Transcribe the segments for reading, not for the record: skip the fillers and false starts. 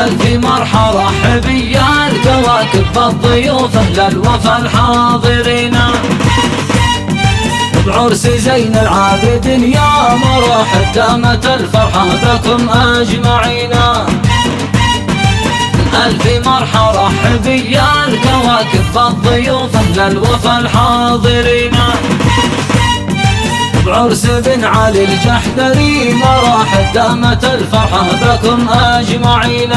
ألف مرحبا حبيا الكواكب بالضيوف أهل الوفا الحاضرين، بعرس زين العابدين يا مراحب دامت الفرحة بكم أجمعين. ألف مرحبا حبيا الكواكب بالضيوف أهل الوفا الحاضرين، بعرس بن علي الجحدري مراحب دامت الفرحة بكم أجمعين.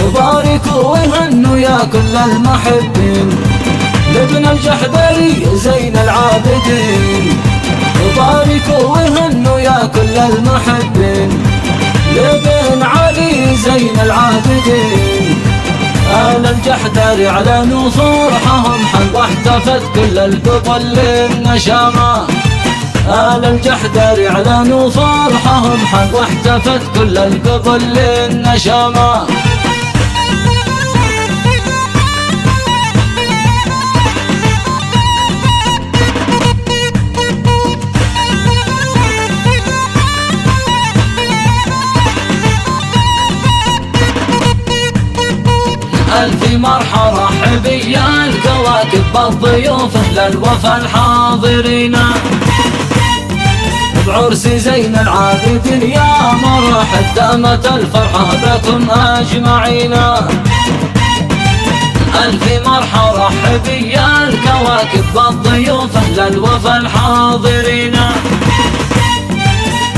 وباركوا وهنوا يا كل المحبين لابن الجحدري زين العابدين، وباركوا وهنوا يا كل المحبين لابن علي زين العابدين. آل الجحدري علنوا فرحهم واحتفت كل القبل للنشامة، آل الجحدري علنوا فرحهم واحتفت كل القبل للنشامة. ألف مرحبا حبيا الكواكب بالضيوف أهل الوفا الحاضرين، بعرس زين العابدين يا مرحب دامت الفرحة بكم أجمعين. ألف مرحبا حبيا الكواكب بالضيوف أهل الوفا الحاضرين،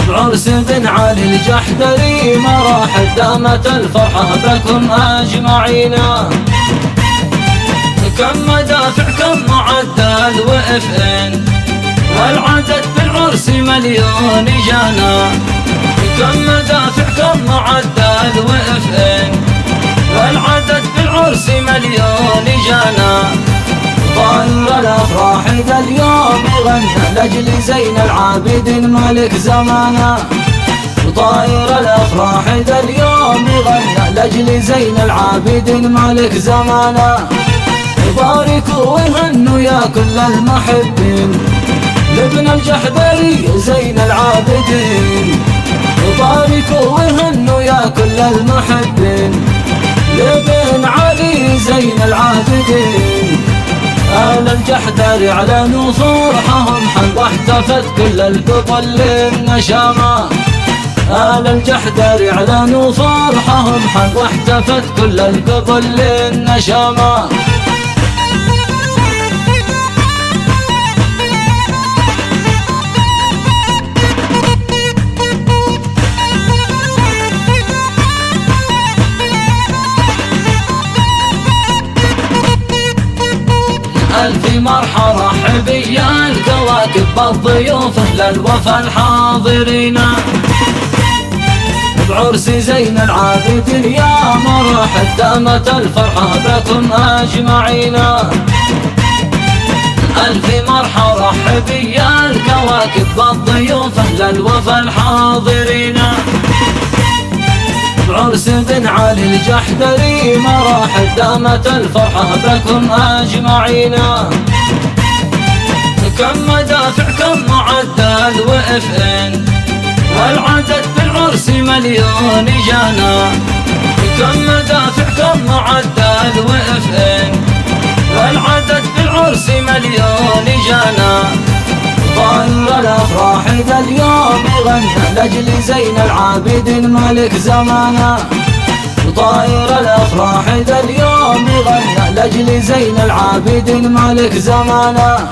بعرس بن علي الجحدري مراحب دامت الفرحة بكم أجمعين. كم مدافع كم معدل وإفئن والعدد بالعرس مليون جانا، كم مدافع كم معدل وإفئن والعدد بالعرس مليون جانا. طاير الأفراح ذا اليوم يغنى لأجل زين العابدين ملك زمانه، وطاير الأفراح ذا اليوم يغنى لأجل زين العابدين ملك زمانه. باركوا وهنوا يا كل المحبين لابن الجحدري زين العابدين، وباركوا وهنوا يا كل المحبين لابن علي زين العابدين. آل الجحدري علنوا فرحهم واحتفت كل القبل للنشامة، آل الجحدري علنوا فرحهم واحتفت كل القبل للنشامة. ألف مرحبا حبيا الكواكب بالضيوف أهل الوفا الحاضرين، بعرس زين العابدين يا مرحب دامت الفرحة بكم أجمعين. ألف مرحبا حبيا الكواكب بالضيوف أهل الوفا الحاضرين، بعرس بن علي الجحدري مراحب دامت الفرحة بكم أجمعين. كم مدافع كم معدل وإفئن والعدد بالعرس مليون جانا، كم مدافع كم معدل وإفئن والعدد بالعرس مليون جانا. طاير الأفراح ذا اليوم يغنى لأجل زين العابدين ملك زمانه، وطاير الأفراح ذا اليوم يغنى لأجل زين العابدين ملك زمانه.